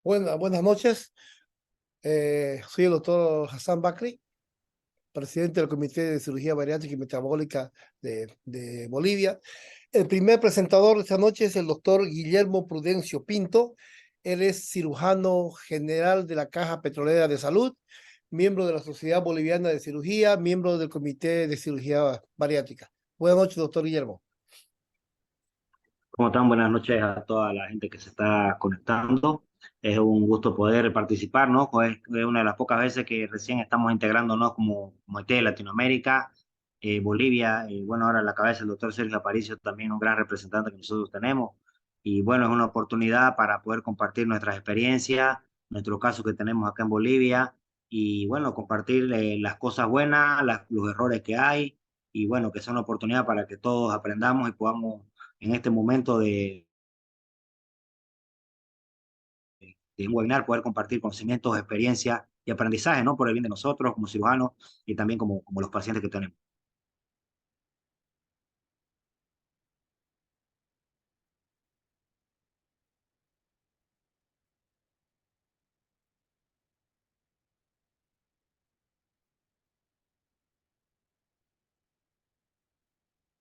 Buenas noches. Soy el doctor Hassan Bakri, presidente del Comité de Cirugía Bariátrica y Metabólica de Bolivia. El primer presentador de esta noche es el doctor Guillermo Prudencio Pinto. Él es cirujano general de la Caja Petrolera de Salud, miembro de la Sociedad Boliviana de Cirugía, miembro del Comité de Cirugía Bariátrica. Buenas noches, doctor Guillermo. ¿Cómo están? Buenas noches a toda la gente que se está conectando. Es un gusto poder participar, ¿no? Es una de las pocas veces que recién estamos integrándonos como Comité de Latinoamérica, Bolivia, bueno, ahora a la cabeza el doctor Sergio Aparicio, también un gran representante que nosotros tenemos. Y bueno, es una oportunidad para poder compartir nuestras experiencias, nuestro caso que tenemos acá en Bolivia, y bueno, compartir las cosas buenas, los errores que hay, y bueno, que sea una oportunidad para que todos aprendamos y podamos en este momento de un webinar, poder compartir conocimientos, experiencias y aprendizaje, ¿no? Por el bien de nosotros como cirujanos y también como los pacientes que tenemos.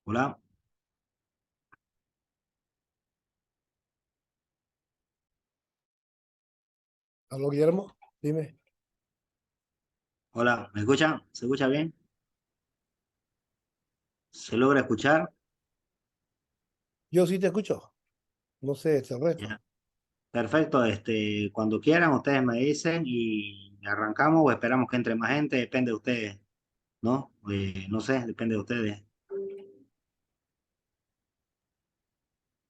Hola, ¿Aló, Guillermo? Dime. hola, ¿me escuchan? ¿Se escucha bien? ¿Se logra escuchar? Yo sí te escucho. No sé, es el resto. Ya. Perfecto, cuando quieran ustedes me dicen y arrancamos o esperamos que entre más gente, depende de ustedes, ¿no? No sé, depende de ustedes.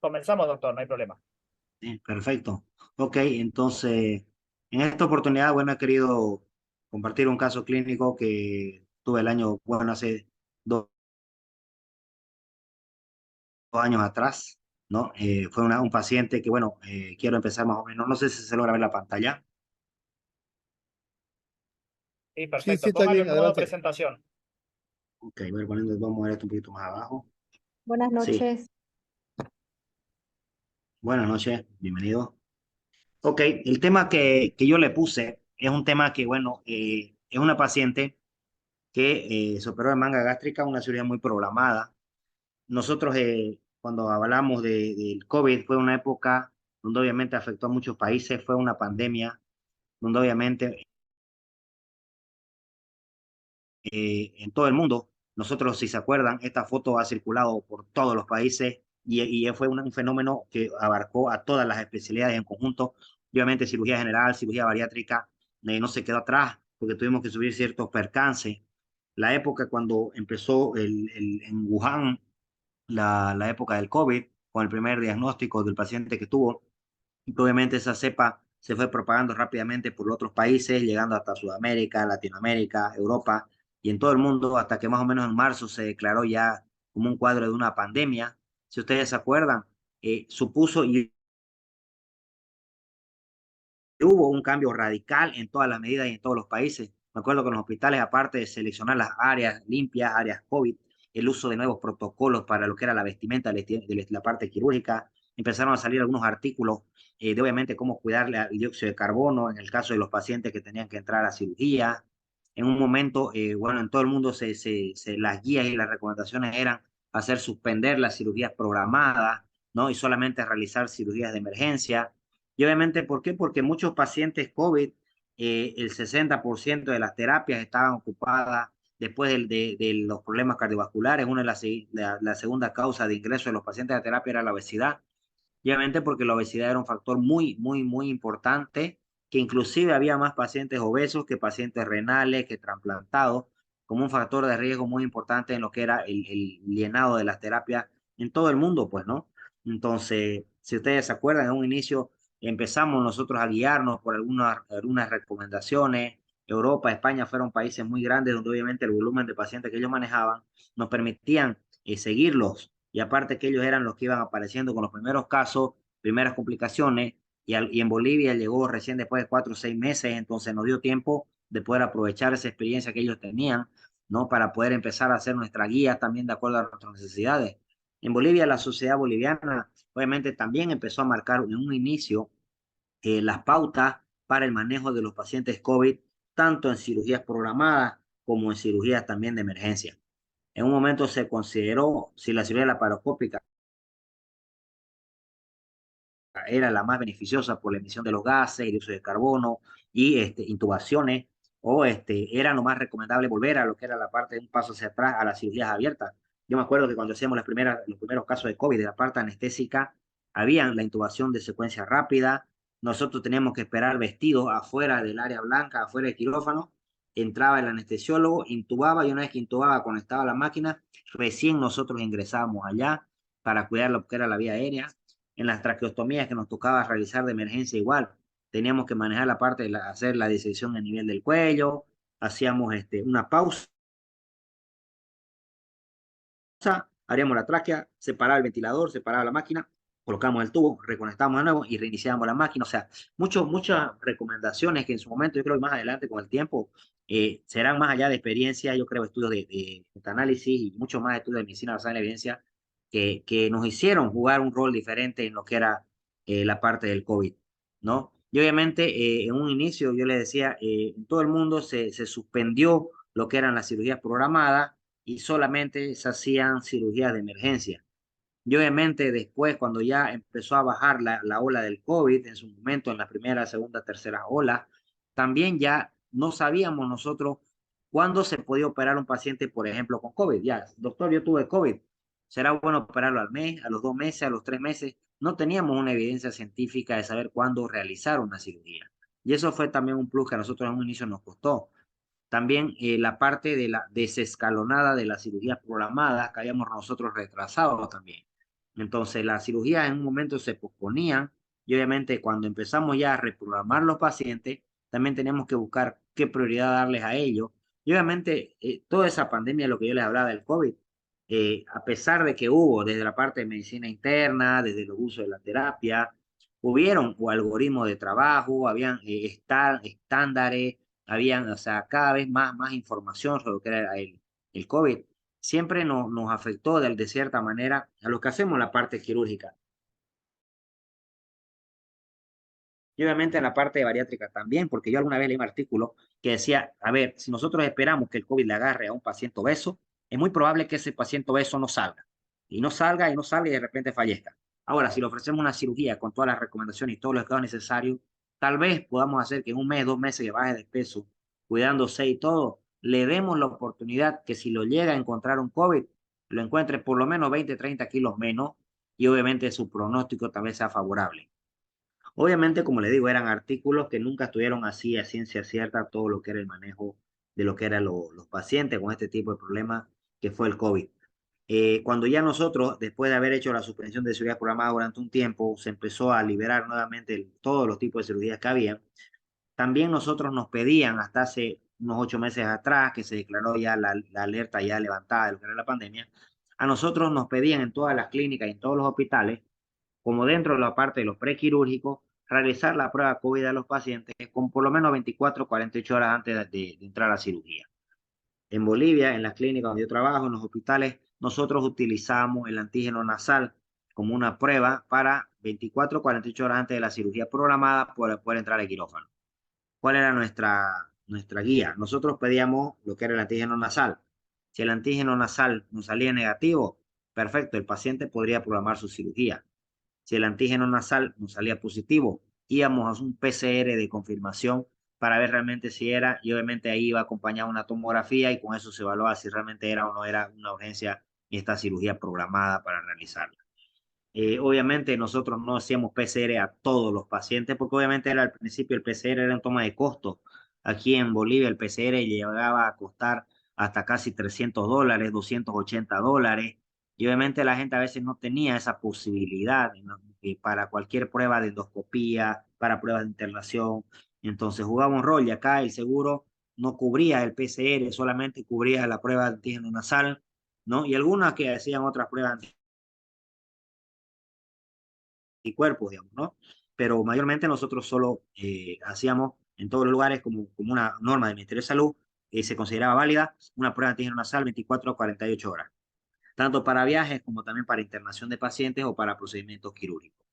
Comenzamos, doctor, no hay problema. Sí, perfecto. Ok, entonces, en esta oportunidad, bueno, he querido compartir un caso clínico que tuve el año, bueno, hace 2 años atrás, ¿no? Fue un paciente que, bueno, quiero empezar más o menos, no sé si se logra ver la pantalla. Sí, Sí, sí, perfecto. está Póngalo bien, en modo adelante. presentación. Ok, voy a ir poniendo, vamos a mover esto un poquito más abajo. Buenas Sí, noches. buenas noches, bienvenido. Ok, el tema que yo le puse es un tema que, bueno, es una paciente que se operó de manga gástrica, una cirugía muy programada. Nosotros, cuando hablamos del COVID, fue una época donde obviamente afectó a muchos países, fue una pandemia, donde obviamente en todo el mundo, nosotros, si se acuerdan, esta foto ha circulado por todos los países y fue un fenómeno que abarcó a todas las especialidades en conjunto. Obviamente, cirugía general, cirugía bariátrica, no se quedó atrás porque tuvimos que subir ciertos percances. La época cuando empezó en Wuhan la época del COVID, con el primer diagnóstico del paciente que tuvo. Y obviamente esa cepa se fue propagando rápidamente por otros países, llegando hasta Sudamérica, Latinoamérica, Europa y en todo el mundo, hasta que más o menos en marzo se declaró ya como un cuadro de una pandemia. Si ustedes se acuerdan, supuso y hubo un cambio radical en todas las medidas y en todos los países. Me acuerdo que en los hospitales, aparte de seleccionar las áreas limpias, áreas COVID, el uso de nuevos protocolos para lo que era la vestimenta de la parte quirúrgica, empezaron a salir algunos artículos de obviamente cómo cuidar el dióxido de carbono en el caso de los pacientes que tenían que entrar a cirugía. En un momento, bueno, en todo el mundo las guías y las recomendaciones eran hacer suspender las cirugías programadas, ¿no? Y solamente realizar cirugías de emergencia. Y obviamente, ¿por qué? Porque muchos pacientes COVID, el 60% de las terapias estaban ocupadas después de los problemas cardiovasculares. Una de la segunda causa de ingreso de los pacientes a terapia era la obesidad. Y obviamente porque la obesidad era un factor muy, muy, muy importante, que inclusive había más pacientes obesos que pacientes renales, que trasplantados, como un factor de riesgo muy importante en lo que era el llenado de las terapias en todo el mundo, pues, ¿no? Entonces, si ustedes se acuerdan, en un inicio empezamos nosotros a guiarnos por algunas recomendaciones. Europa, España fueron países muy grandes donde obviamente el volumen de pacientes que ellos manejaban nos permitían seguirlos y aparte que ellos eran los que iban apareciendo con los primeros casos, primeras complicaciones y en Bolivia llegó recién después de 4 o 6 meses, entonces nos dio tiempo de poder aprovechar esa experiencia que ellos tenían, ¿no? Para poder empezar a hacer nuestra guía también de acuerdo a nuestras necesidades. En Bolivia, la sociedad boliviana obviamente también empezó a marcar en un inicio las pautas para el manejo de los pacientes COVID, tanto en cirugías programadas como en cirugías también de emergencia. En un momento se consideró si la cirugía laparoscópica era la más beneficiosa por la emisión de los gases, el uso de carbono y intubaciones, o era lo más recomendable volver a lo que era la parte de un paso hacia atrás a las cirugías abiertas. Yo me acuerdo que cuando hacíamos los primeros casos de COVID de la parte anestésica, habían la intubación de secuencia rápida, nosotros teníamos que esperar vestidos afuera del área blanca, afuera del quirófano, entraba el anestesiólogo, intubaba y una vez que intubaba, conectaba la máquina, recién nosotros ingresábamos allá para cuidar lo que era la vía aérea. En las traqueostomías que nos tocaba realizar de emergencia igual, teníamos que manejar la parte de hacer la disección a nivel del cuello, hacíamos una pausa, haríamos la tráquea, separaba el ventilador, separaba la máquina, colocamos el tubo, reconectamos de nuevo y reiniciamos la máquina. O sea, muchas recomendaciones que en su momento, yo creo que más adelante con el tiempo, serán más allá de experiencia, yo creo, estudios de análisis y mucho más estudios de medicina basada en la evidencia que nos hicieron jugar un rol diferente en lo que era la parte del COVID, ¿no? Y obviamente en un inicio yo le decía, en todo el mundo se suspendió lo que eran las cirugías programadas y solamente se hacían cirugías de emergencia. Y obviamente después, cuando ya empezó a bajar la ola del COVID, en su momento, en la primera, segunda, tercera ola, también ya no sabíamos nosotros cuándo se podía operar un paciente, por ejemplo, con COVID. Ya, doctor, yo tuve COVID. ¿Será bueno operarlo al mes, a los 2 meses, a los 3 meses? No teníamos una evidencia científica de saber cuándo realizar una cirugía. Y eso fue también un plus que a nosotros en un inicio nos costó. También la parte de la desescalonada de las cirugías programadas que habíamos nosotros retrasado también. Entonces, las cirugías en un momento se posponían y obviamente cuando empezamos ya a reprogramar los pacientes, también tenemos que buscar qué prioridad darles a ellos. Y obviamente, toda esa pandemia, lo que yo les hablaba del COVID, a pesar de que hubo desde la parte de medicina interna, desde los usos de la terapia, hubieron o algoritmos de trabajo, habían estándares, habían, o sea, cada vez más información sobre lo que era el COVID. Siempre nos afectó de cierta manera a lo que hacemos la parte quirúrgica. Y obviamente en la parte de bariátrica también, porque yo alguna vez leí un artículo que decía, a ver, si nosotros esperamos que el COVID le agarre a un paciente obeso, es muy probable que ese paciente obeso no salga. Y no salga, y no salga, y de repente fallezca. Ahora, si le ofrecemos una cirugía con todas las recomendaciones y todos los cuidados necesarios, tal vez podamos hacer que en un mes, 2 meses que baje de peso, cuidándose y todo, le demos la oportunidad que si lo llega a encontrar un COVID, lo encuentre por lo menos 20, 30 kilos menos, y obviamente su pronóstico tal vez sea favorable. Obviamente, como le digo, eran artículos que nunca estuvieron así a ciencia cierta todo lo que era el manejo de lo que eran los pacientes con este tipo de problemas que fue el COVID. Cuando ya nosotros, después de haber hecho la suspensión de cirugía programada durante un tiempo, se empezó a liberar nuevamente todos los tipos de cirugías que había, también nosotros nos pedían hasta hace unos 8 meses atrás, que se declaró ya la alerta ya levantada de lo que era la pandemia, a nosotros nos pedían en todas las clínicas y en todos los hospitales como dentro de la parte de los prequirúrgicos, realizar la prueba COVID a los pacientes con por lo menos 24 o 48 horas antes de entrar a la cirugía. En Bolivia, en las clínicas donde yo trabajo, en los hospitales, nosotros utilizamos el antígeno nasal como una prueba para 24 o 48 horas antes de la cirugía programada para poder entrar al quirófano. ¿Cuál era nuestra guía? Nosotros pedíamos lo que era el antígeno nasal. Si el antígeno nasal nos salía negativo, perfecto, el paciente podría programar su cirugía. Si el antígeno nasal nos salía positivo, íbamos a un PCR de confirmación para ver realmente si era, y obviamente ahí iba acompañada una tomografía y con eso se evaluaba si realmente era o no era una urgencia y esta cirugía programada para realizarla. Obviamente nosotros no hacíamos PCR a todos los pacientes porque obviamente era al principio el PCR era un toma de costo. Aquí en Bolivia el PCR llegaba a costar hasta casi $300, $280. Y obviamente la gente a veces no tenía esa posibilidad, ¿no? Para cualquier prueba de endoscopía, para pruebas de internación. Entonces jugaba un rol y acá el seguro no cubría el PCR, solamente cubría la prueba de antígeno nasal, ¿no? Y algunas que hacían otras pruebas anticuerpos, digamos, ¿no? Pero mayormente nosotros solo hacíamos en todos los lugares como una norma del Ministerio de Salud, se consideraba válida una prueba de antígeno nasal 24 a 48 horas, tanto para viajes como también para internación de pacientes o para procedimientos quirúrgicos.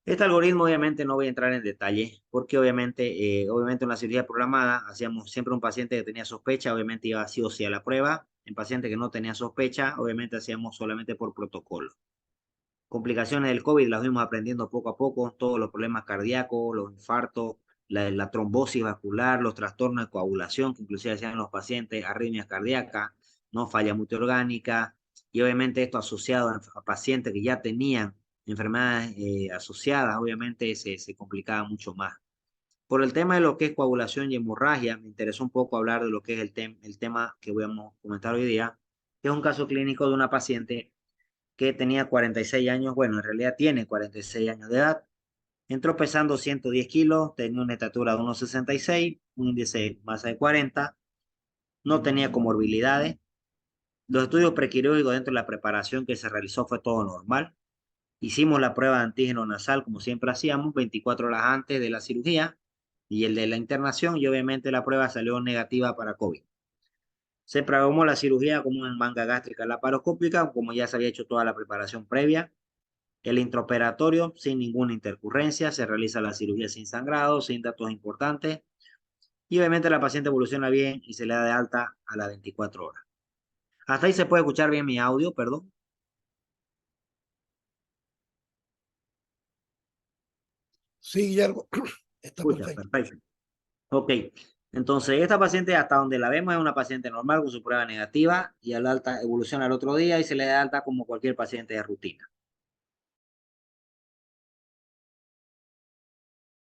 Este algoritmo obviamente no voy a entrar en detalle porque obviamente en la cirugía programada hacíamos siempre un paciente que tenía sospecha, obviamente iba sí o sí a la prueba. En paciente que no tenía sospecha, obviamente hacíamos solamente por protocolo. Complicaciones del COVID las fuimos aprendiendo poco a poco, todos los problemas cardíacos, los infartos, la trombosis vascular, los trastornos de coagulación que inclusive hacían los pacientes, arritmias cardíacas, no falla multiorgánica, y obviamente esto asociado a pacientes que ya tenían enfermedades asociadas, obviamente se complicaba mucho más. Por el tema de lo que es coagulación y hemorragia, me interesó un poco hablar de lo que es el tema que voy a comentar hoy día, que es un caso clínico de una paciente que tenía 46 años, bueno, en realidad tiene 46 años de edad, entró pesando 110 kilos, tenía una estatura de 1,66, un índice de masa de 40, no tenía comorbilidades. Los estudios prequirúrgicos dentro de la preparación que se realizó fue todo normal. Hicimos la prueba de antígeno nasal como siempre hacíamos, 24 horas antes de la cirugía y el de la internación, y obviamente la prueba salió negativa para COVID. Se programó la cirugía como una manga gástrica laparoscópica, como ya se había hecho toda la preparación previa. El intraoperatorio, sin ninguna intercurrencia, se realiza la cirugía sin sangrado, sin datos importantes, y obviamente la paciente evoluciona bien y se le da de alta a las 24 horas. Hasta ahí se puede escuchar bien mi audio, perdón. Sí, Guillermo, está Escucha, perfecto. perfecto. Ok, entonces esta paciente hasta donde la vemos es una paciente normal con su prueba negativa y al alta evoluciona al otro día y se le da alta como cualquier paciente de rutina.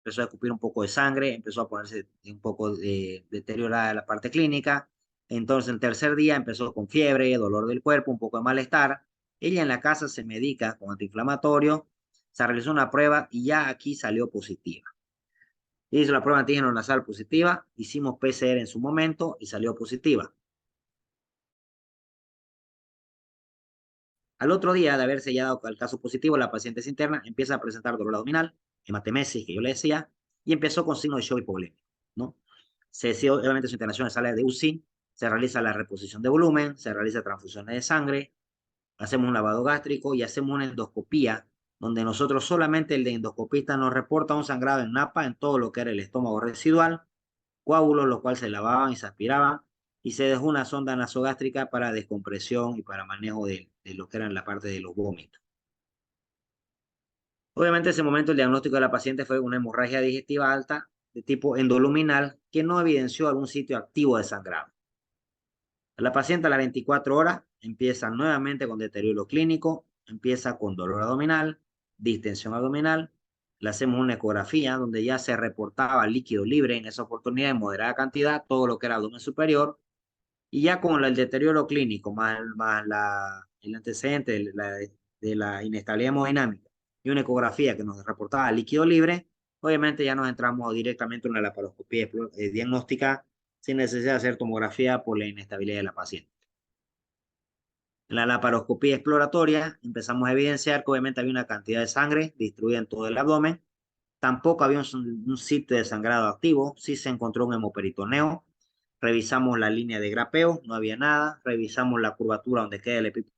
Empezó a escupir un poco de sangre, empezó a ponerse un poco deteriorada la parte clínica. Entonces, el tercer día empezó con fiebre, dolor del cuerpo, un poco de malestar. Ella en la casa se medica con antiinflamatorio, se realizó una prueba y ya aquí salió positiva. Hizo la prueba de antígeno nasal positiva, hicimos PCR en su momento y salió positiva. Al otro día de haberse ya dado el caso positivo, la paciente se interna, empieza a presentar dolor abdominal, hematemesis, que yo le decía, y empezó con signos de shock hipovolémico, ¿no? Se decide, obviamente, su internación en sala de UCI, se realiza la reposición de volumen, se realiza transfusiones de sangre, hacemos un lavado gástrico y hacemos una endoscopía, donde nosotros solamente el de endoscopista nos reporta un sangrado en napa en todo lo que era el estómago residual, coágulos, los cuales se lavaban y se aspiraban, y se dejó una sonda nasogástrica para descompresión y para manejo de lo que era la parte de los vómitos. Obviamente, en ese momento el diagnóstico de la paciente fue una hemorragia digestiva alta de tipo endoluminal que no evidenció algún sitio activo de sangrado. La paciente a las 24 horas empieza nuevamente con deterioro clínico, empieza con dolor abdominal, distensión abdominal, le hacemos una ecografía donde ya se reportaba líquido libre en esa oportunidad en moderada cantidad, todo lo que era abdomen superior, y ya con el deterioro clínico, más el antecedente de la inestabilidad hemodinámica y una ecografía que nos reportaba líquido libre, obviamente ya nos entramos directamente en una laparoscopía diagnóstica sin necesidad de hacer tomografía por la inestabilidad de la paciente. En la laparoscopía exploratoria empezamos a evidenciar que obviamente había una cantidad de sangre distribuida en todo el abdomen, tampoco había un sitio de sangrado activo, sí se encontró un hemoperitoneo. Revisamos la línea de grapeo, no había nada. Revisamos la curvatura donde queda el epíteto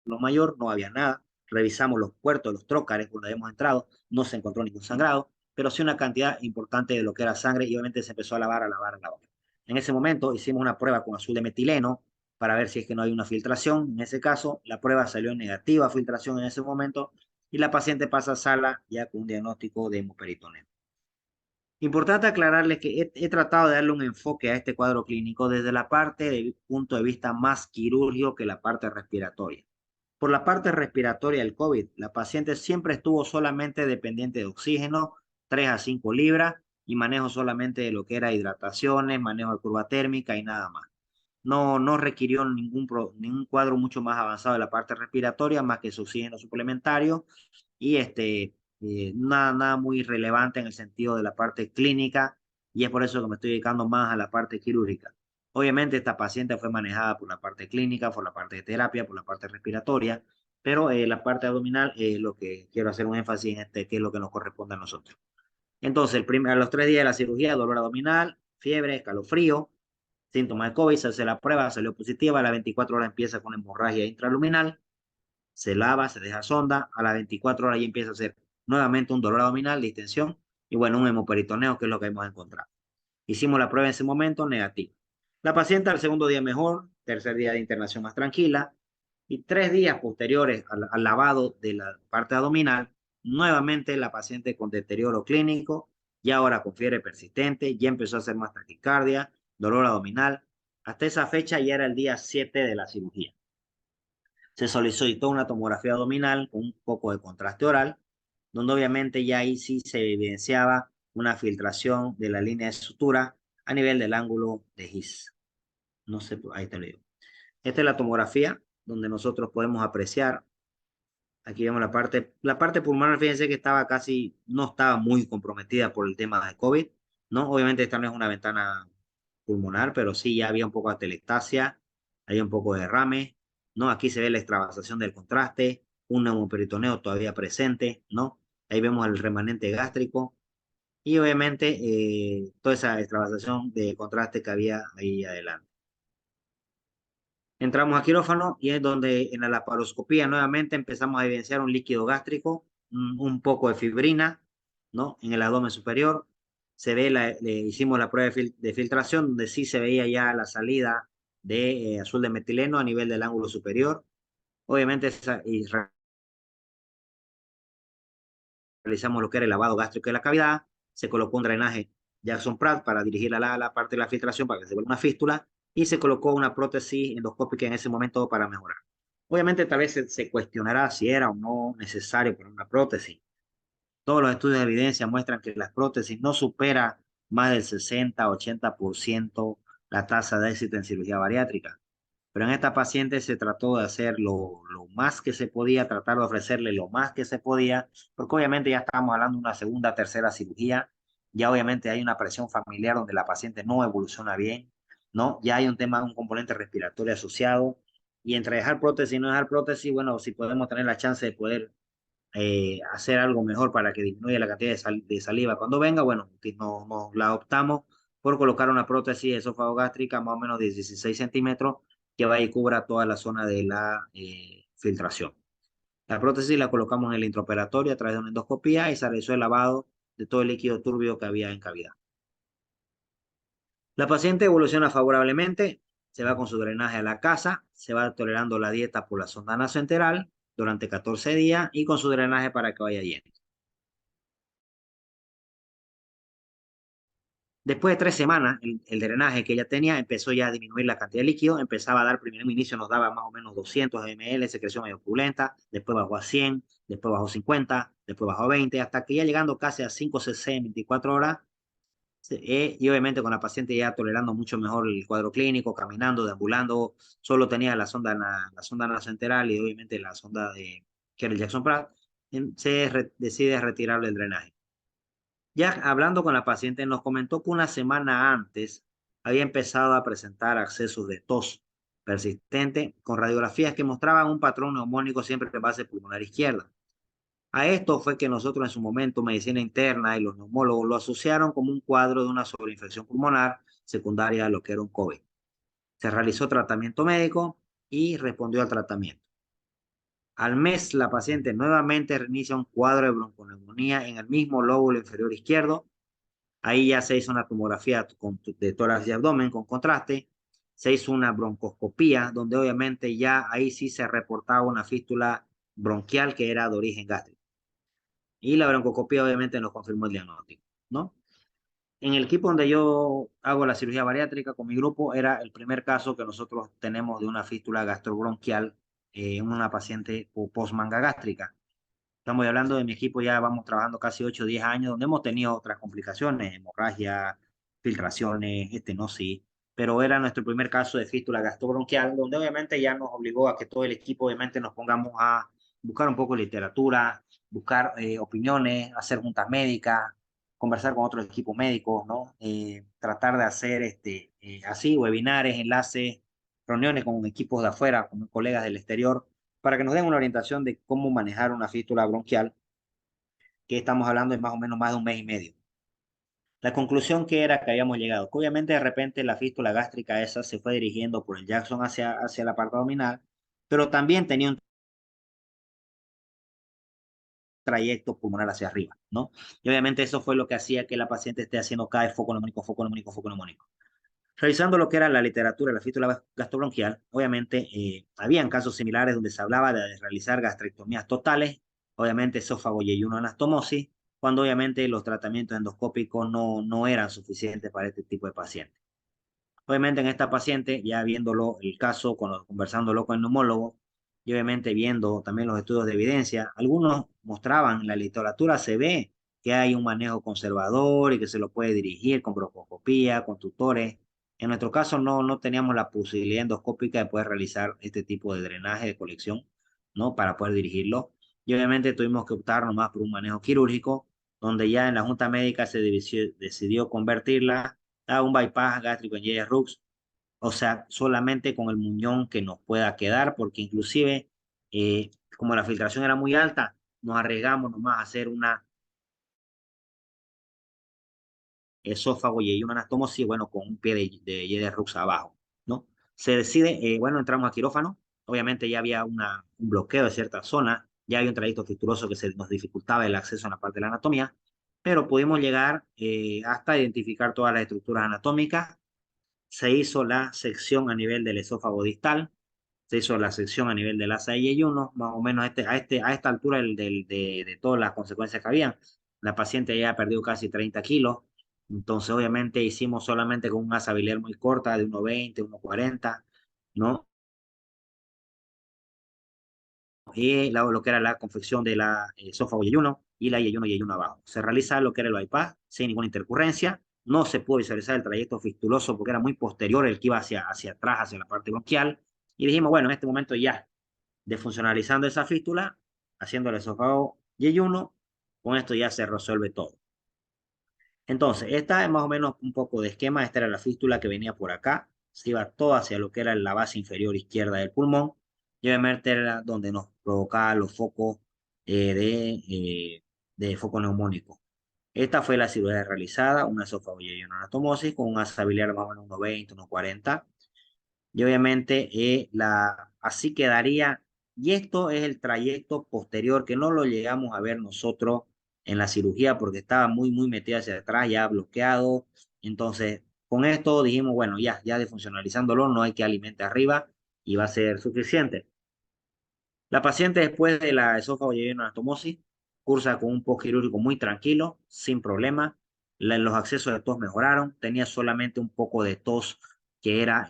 mayor, no había nada. Revisamos los puertos, los trócares donde habíamos entrado, no se encontró ningún sangrado, pero sí una cantidad importante de lo que era sangre y obviamente se empezó a lavar, a lavar, a lavar. En ese momento hicimos una prueba con azul de metileno para ver si es que no hay una filtración. En ese caso, la prueba salió negativa, filtración en ese momento, y la paciente pasa a sala ya con un diagnóstico de hemoperitoneo. Importante aclararles que he tratado de darle un enfoque a este cuadro clínico desde la parte del punto de vista más quirúrgico que la parte respiratoria. Por la parte respiratoria del COVID, la paciente siempre estuvo solamente dependiente de oxígeno, 3 a 5 libras, y manejo solamente de lo que era hidrataciones, manejo de curva térmica y nada más. No requirió ningún cuadro mucho más avanzado de la parte respiratoria, más que su oxígeno suplementario y nada muy relevante en el sentido de la parte clínica, y es por eso que me estoy dedicando más a la parte quirúrgica. Obviamente esta paciente fue manejada por la parte clínica, por la parte de terapia, por la parte respiratoria, pero la parte abdominal es lo que quiero hacer un énfasis en que es lo que nos corresponde a nosotros. Entonces, a los 3 días de la cirugía, dolor abdominal, fiebre, escalofrío, síntomas de COVID, se hace la prueba, salió positiva, a las 24 horas empieza con hemorragia intraluminal. se lava, se deja sonda, a las 24 horas ya empieza a hacer nuevamente un dolor abdominal, distensión y bueno, un hemoperitoneo, que es lo que hemos encontrado. Hicimos la prueba en ese momento, negativa. La paciente al segundo día mejor, tercer día de internación más tranquila y 3 días posteriores al lavado de la parte abdominal, nuevamente la paciente con deterioro clínico, ya ahora con fiebre persistente, ya empezó a hacer más taquicardia, dolor abdominal. Hasta esa fecha ya era el día 7 de la cirugía. Se solicitó una tomografía abdominal con un poco de contraste oral, donde obviamente ya ahí sí se evidenciaba una filtración de la línea de sutura a nivel del ángulo de His. No sé, ahí te lo digo. Esta es la tomografía donde nosotros podemos apreciar. Aquí vemos la parte pulmonar, fíjense que estaba casi, no estaba muy comprometida por el tema de COVID, ¿no? Obviamente esta no es una ventana pulmonar, pero sí ya había un poco de atelectasia, había un poco de derrame, ¿no? Aquí se ve la extravasación del contraste, un neumoperitoneo todavía presente, ¿no? Ahí vemos el remanente gástrico y obviamente toda esa extravasación de contraste que había ahí adelante. Entramos a quirófano y es donde en la laparoscopía nuevamente empezamos a evidenciar un líquido gástrico, un poco de fibrina, ¿no? En el abdomen superior. Se ve, le hicimos la prueba de filtración, donde sí se veía ya la salida de azul de metileno a nivel del ángulo superior. Obviamente realizamos lo que era el lavado gástrico de la cavidad, se colocó un drenaje Jackson Pratt para dirigir la parte de la filtración para que se vuelva una fístula y se colocó una prótesis endoscópica en ese momento para mejorar. Obviamente tal vez se cuestionará si era o no necesario poner una prótesis. Todos los estudios de evidencia muestran que las prótesis no supera más del 60-80% la tasa de éxito en cirugía bariátrica. Pero en esta paciente se trató de hacer lo más que se podía, tratar de ofrecerle lo más que se podía, porque obviamente ya estábamos hablando de una segunda, tercera cirugía, ya obviamente hay una presión familiar donde la paciente no evoluciona bien, ¿no? Ya hay un tema, un componente respiratorio asociado, y entre dejar prótesis y no dejar prótesis, bueno, si podemos tener la chance de poder hacer algo mejor para que disminuya la cantidad de saliva cuando venga, bueno, nos la optamos por colocar una prótesis esofagogástrica más o menos de 16 centímetros que va y cubra toda la zona de la filtración. La prótesis la colocamos en el intraoperatorio a través de una endoscopía y se realizó el lavado de todo el líquido turbio que había en cavidad. La paciente evoluciona favorablemente, se va con su drenaje a la casa, se va tolerando la dieta por la sonda nasoenteral durante 14 días y con su drenaje para que vaya yendo. Después de 3 semanas, el drenaje que ella tenía empezó ya a disminuir la cantidad de líquido, empezaba a dar, primero inicio nos daba más o menos 200 ml, secreción medio purulenta, después bajó a 100, después bajó a 50, después bajó a 20, hasta que ya llegando casi a 5 cc en 24 horas, y obviamente con la paciente ya tolerando mucho mejor el cuadro clínico, caminando, deambulando, solo tenía la sonda nasoenteral y obviamente la sonda que era el Jackson Pratt, decide retirarle el drenaje. Ya hablando con la paciente, nos comentó que una semana antes había empezado a presentar accesos de tos persistente con radiografías que mostraban un patrón neumónico siempre en base pulmonar izquierda. A esto fue que nosotros en su momento, medicina interna y los neumólogos lo asociaron como un cuadro de una sobreinfección pulmonar secundaria a lo que era un COVID. Se realizó tratamiento médico y respondió al tratamiento. Al mes, la paciente nuevamente reinicia un cuadro de bronconeumonía en el mismo lóbulo inferior izquierdo. Ahí ya se hizo una tomografía de tórax y abdomen con contraste, se hizo una broncoscopía, donde obviamente ya ahí sí se reportaba una fístula bronquial que era de origen gástrico. Y la broncoscopía obviamente nos confirmó el diagnóstico, ¿no? En el equipo donde yo hago la cirugía bariátrica con mi grupo, era el primer caso que nosotros tenemos de una fístula gastrobronquial en una paciente post-manga gástrica. Estamos hablando de mi equipo, ya vamos trabajando casi 8 o 10 años, donde hemos tenido otras complicaciones, hemorragia, filtraciones, estenosis, pero era nuestro primer caso de fístula gastrobronquial, donde obviamente ya nos obligó a que todo el equipo obviamente nos pongamos a buscar un poco de literatura, buscar opiniones, hacer juntas médicas, conversar con otros equipos médicos, ¿no? Tratar de hacer así, webinares, enlaces, reuniones con equipos de afuera, con colegas del exterior, para que nos den una orientación de cómo manejar una fístula bronquial, que estamos hablando de más o menos más de un mes y medio. La conclusión que era que habíamos llegado, que obviamente de repente la fístula gástrica esa se fue dirigiendo por el Jackson hacia la parte abdominal, pero también tenía un trayecto pulmonar hacia arriba, ¿no? Y obviamente eso fue lo que hacía que la paciente esté haciendo cada vez foco neumónico, foco neumónico, foco neumónico. Revisando lo que era la literatura de la fístula gastrobronquial, obviamente habían casos similares donde se hablaba de realizar gastrectomías totales, obviamente esófago y ayuno anastomosis, cuando obviamente los tratamientos endoscópicos no eran suficientes para este tipo de pacientes. Obviamente en esta paciente, ya viéndolo el caso, conversándolo con el neumólogo, y obviamente viendo también los estudios de evidencia, algunos mostraban en la literatura, se ve que hay un manejo conservador y que se lo puede dirigir con broncoscopía, con tutores. En nuestro caso no teníamos la posibilidad endoscópica de poder realizar este tipo de drenaje de colección, ¿no? Para poder dirigirlo. Y obviamente tuvimos que optar nomás por un manejo quirúrgico, donde ya en la junta médica se decidió convertirla a un bypass gástrico en Rux, o sea, solamente con el muñón que nos pueda quedar, porque inclusive, como la filtración era muy alta, nos arriesgamos nomás a hacer una esófago y una anastomosis, bueno, con un pie de Rux abajo, ¿no? Se decide, bueno, entramos a quirófano, obviamente ya había un bloqueo de cierta zona, ya había un trayecto fisturoso que nos dificultaba el acceso a la parte de la anatomía, pero pudimos llegar hasta identificar todas las estructuras anatómicas. Se hizo la sección a nivel del esófago distal, se hizo la sección a nivel del asa Y1, más o menos a esta altura de todas las consecuencias que habían. La paciente ya ha perdido casi 30 kilos, entonces obviamente hicimos solamente con un asa biliar muy corta de 1,20, 1,40, ¿no? Y lo que era la confección de la esófago Y1 y la Y1 y Y1 abajo. Se realiza lo que era el bypass sin ninguna intercurrencia. No se pudo visualizar el trayecto fistuloso porque era muy posterior el que iba hacia atrás, hacia la parte bronquial. Y dijimos, bueno, en este momento ya, defuncionalizando esa fístula, haciendo el esófago Y1, con esto ya se resuelve todo. Entonces, esta es más o menos un poco de esquema. Esta era la fístula que venía por acá. Se iba todo hacia lo que era la base inferior izquierda del pulmón. Y obviamente era donde nos provocaba los focos de foco neumónico. Esta fue la cirugía realizada, una esofageal y una anastomosis con un asa biliar más o menos 1,20, 1,40. Y obviamente así quedaría. Y esto es el trayecto posterior que no lo llegamos a ver nosotros en la cirugía porque estaba muy metida hacia atrás, ya bloqueado. Entonces, con esto dijimos, bueno, ya defuncionalizándolo, no hay que alimentar arriba y va a ser suficiente. La paciente después de la esófago y anastomosis cursa con un post quirúrgico muy tranquilo, sin problema. Los accesos de tos mejoraron, tenía solamente un poco de tos que era,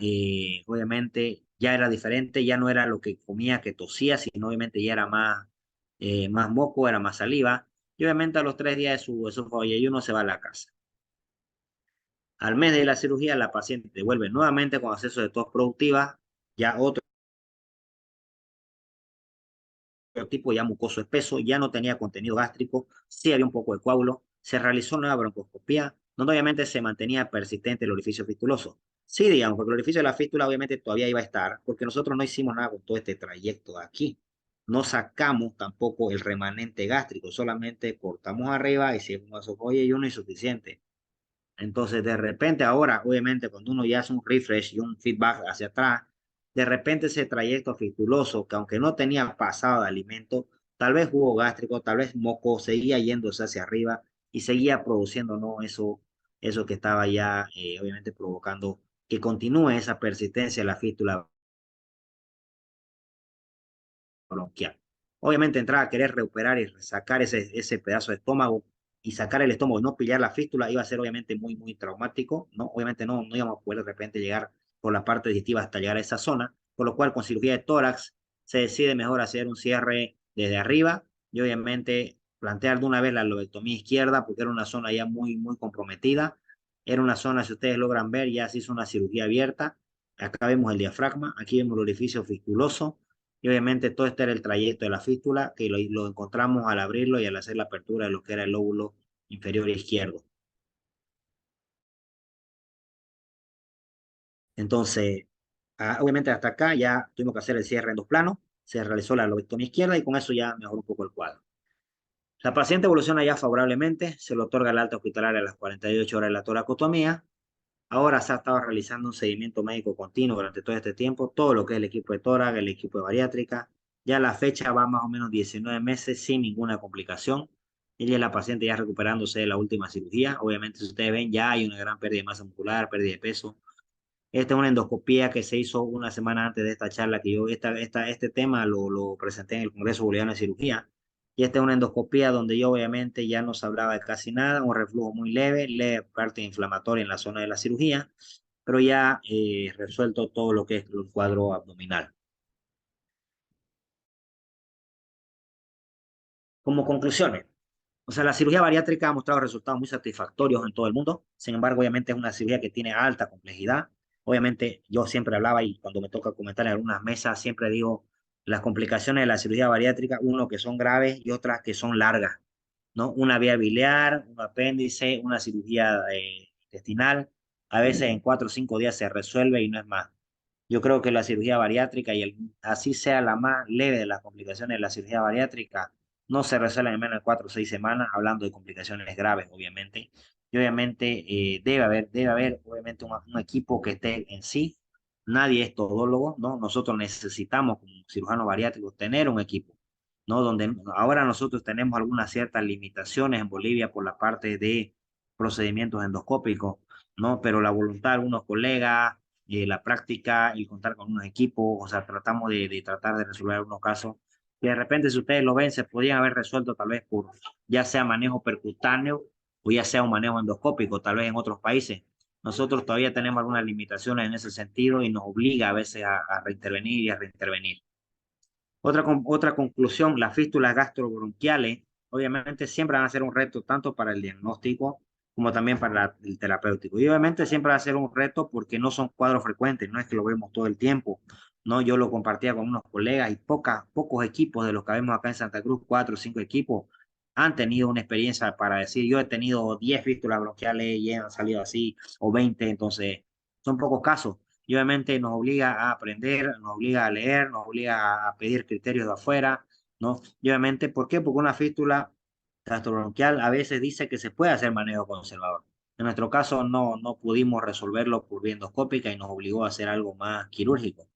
obviamente, ya era diferente, ya no era lo que comía que tosía, sino obviamente ya era más moco, era más saliva. Y obviamente a los 3 días de su esófago y ayuno se va a la casa. Al mes de la cirugía, la paciente vuelve nuevamente con acceso de tos productiva, ya otro tipo ya mucoso espeso, ya no tenía contenido gástrico, sí había un poco de coágulo, se realizó nueva broncoscopía, donde obviamente se mantenía persistente el orificio fistuloso. Sí, digamos, porque el orificio de la fístula obviamente todavía iba a estar, porque nosotros no hicimos nada con todo este trayecto de aquí. No sacamos tampoco el remanente gástrico, solamente cortamos arriba y hicimos eso, oye, y uno es suficiente. Entonces, de repente, ahora, obviamente, cuando uno ya hace un refresh y un feedback hacia atrás, de repente ese trayecto fistuloso, que aunque no tenía pasado de alimento, tal vez jugo gástrico, tal vez moco, seguía yéndose hacia arriba y seguía produciendo, ¿no? Eso que estaba ya, obviamente, provocando que continúe esa persistencia de la fístula bronquial. Obviamente entrar a querer recuperar y sacar ese pedazo de estómago y sacar el estómago y no pillar la fístula iba a ser obviamente muy traumático, ¿no? Obviamente no íbamos a poder de repente llegar por la parte digestiva hasta llegar a esa zona, por lo cual con cirugía de tórax se decide mejor hacer un cierre desde arriba y obviamente plantear de una vez la lobectomía izquierda porque era una zona ya muy comprometida, era una zona, si ustedes logran ver, ya se hizo una cirugía abierta, acá vemos el diafragma, aquí vemos el orificio fistuloso, y obviamente todo este era el trayecto de la fístula, que lo encontramos al abrirlo y al hacer la apertura de lo que era el lóbulo inferior izquierdo. Entonces, obviamente hasta acá ya tuvimos que hacer el cierre en 2 planos, se realizó la lobectomía izquierda y con eso ya mejoró un poco el cuadro. La paciente evoluciona ya favorablemente, se le otorga el alta hospitalaria a las 48 horas de la toracotomía. Ahora se ha estado realizando un seguimiento médico continuo durante todo este tiempo, todo lo que es el equipo de tórax, el equipo de bariátrica, Ya la fecha va más o menos 19 meses sin ninguna complicación. Ella es la paciente ya recuperándose de la última cirugía. Obviamente, si ustedes ven, ya hay una gran pérdida de masa muscular, pérdida de peso. Esta es una endoscopía que se hizo una semana antes de esta charla que yo, este tema lo presenté en el Congreso Boliviano de Cirugía. Y esta es una endoscopía donde yo obviamente ya no se hablaba de casi nada, un reflujo muy leve, leve parte inflamatoria en la zona de la cirugía, pero ya resuelto todo lo que es el cuadro abdominal. Como conclusiones, o sea, la cirugía bariátrica ha mostrado resultados muy satisfactorios en todo el mundo. Sin embargo, obviamente es una cirugía que tiene alta complejidad. Obviamente, yo siempre hablaba y cuando me toca comentar en algunas mesas, siempre digo las complicaciones de la cirugía bariátrica, uno que son graves y otras que son largas, ¿no? Una vía biliar, un apéndice, una cirugía intestinal, a veces en 4 o 5 días se resuelve y no es más. Yo creo que la cirugía bariátrica así sea la más leve de las complicaciones de la cirugía bariátrica, no se resuelven en menos de 4 o 6 semanas, hablando de complicaciones graves, obviamente. Y obviamente debe haber obviamente un equipo que esté en sí. Nadie es todólogo, ¿no? Nosotros necesitamos como cirujanos bariátricos tener un equipo, ¿no? Donde ahora nosotros tenemos algunas ciertas limitaciones en Bolivia por la parte de procedimientos endoscópicos, ¿no? Pero la voluntad de algunos colegas, la práctica y contar con unos equipos, o sea, tratamos de tratar de resolver algunos casos que de repente, si ustedes lo ven, se podían haber resuelto tal vez por ya sea manejo percutáneo o ya sea un manejo endoscópico, tal vez en otros países. Nosotros todavía tenemos algunas limitaciones en ese sentido y nos obliga a veces a reintervenir y a reintervenir. Otra conclusión, las fístulas gastrobronquiales obviamente siempre van a ser un reto tanto para el diagnóstico como también para el terapéutico. Y obviamente siempre va a ser un reto porque no son cuadros frecuentes, no es que lo vemos todo el tiempo, ¿no? Yo lo compartía con unos colegas y pocos equipos de los que vemos acá en Santa Cruz, 4 o 5 equipos, han tenido una experiencia para decir, yo he tenido 10 fístulas bronquiales y han salido así, o 20, entonces son pocos casos y obviamente nos obliga a aprender, nos obliga a leer, nos obliga a pedir criterios de afuera, ¿no? Y obviamente, ¿por qué? Porque una fístula gastrobronquial a veces dice que se puede hacer manejo conservador. En nuestro caso no pudimos resolverlo por vía endoscópica y nos obligó a hacer algo más quirúrgico.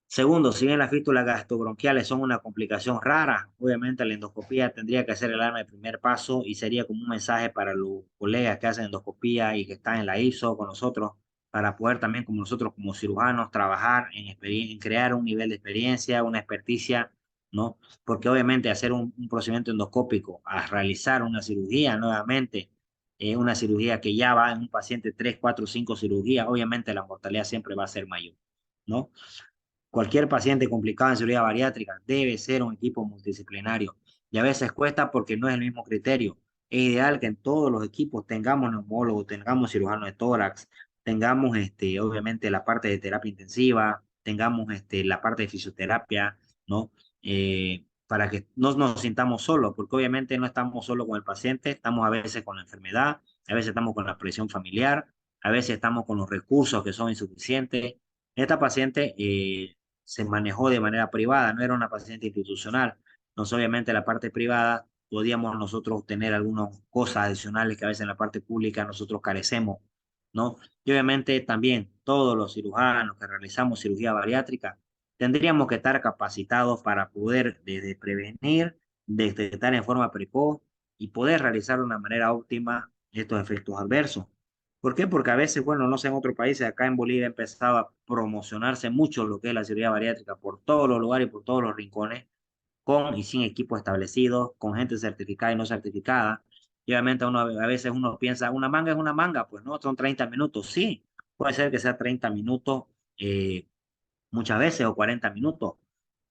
Segundo, si bien las fístulas gastrobronquiales son una complicación rara, obviamente la endoscopía tendría que ser el arma de primer paso y sería como un mensaje para los colegas que hacen endoscopía y que están en la ISO con nosotros, para poder también como nosotros como cirujanos trabajar en crear un nivel de experiencia, una experticia, ¿no? Porque obviamente hacer un procedimiento endoscópico, a realizar una cirugía nuevamente, una cirugía que ya va en un paciente 3, 4, 5 cirugías, obviamente la mortalidad siempre va a ser mayor, ¿no? Cualquier paciente complicado en cirugía bariátrica debe ser un equipo multidisciplinario y a veces cuesta porque no es el mismo criterio. Es ideal que en todos los equipos tengamos neumólogos, tengamos cirujano de tórax, tengamos obviamente la parte de terapia intensiva, tengamos la parte de fisioterapia, ¿no? Para que no nos sintamos solos, porque obviamente no estamos solo con el paciente, estamos a veces con la enfermedad, a veces estamos con la presión familiar, a veces estamos con los recursos que son insuficientes. Esta paciente se manejó de manera privada, no era una paciente institucional. Entonces, obviamente, la parte privada podíamos nosotros tener algunas cosas adicionales que a veces en la parte pública nosotros carecemos, ¿no? Y obviamente también todos los cirujanos que realizamos cirugía bariátrica tendríamos que estar capacitados para poder desde prevenir, detectar en forma precoz y poder realizar de una manera óptima estos efectos adversos. ¿Por qué? Porque a veces, bueno, no sé, en otros países, acá en Bolivia ha empezado a promocionarse mucho lo que es la cirugía bariátrica por todos los lugares y por todos los rincones, con y sin equipos establecidos, con gente certificada y no certificada. Y obviamente a veces uno piensa, una manga es una manga, pues no, son 30 minutos. Sí, puede ser que sea 30 minutos eh, muchas veces o 40 minutos,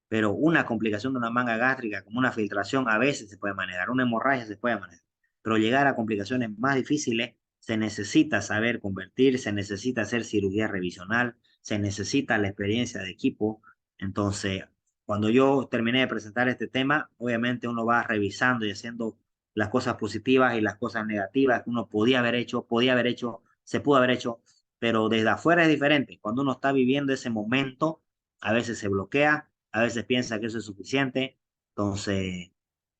pero una complicación de una manga gástrica, como una filtración, a veces se puede manejar, una hemorragia se puede manejar, pero llegar a complicaciones más difíciles, se necesita saber convertir, se necesita hacer cirugía revisional, se necesita la experiencia de equipo. Entonces, cuando yo terminé de presentar este tema, obviamente uno va revisando y haciendo las cosas positivas y las cosas negativas que uno podía haber hecho, se pudo haber hecho, pero desde afuera es diferente. Cuando uno está viviendo ese momento, a veces se bloquea, a veces piensa que eso es suficiente. Entonces,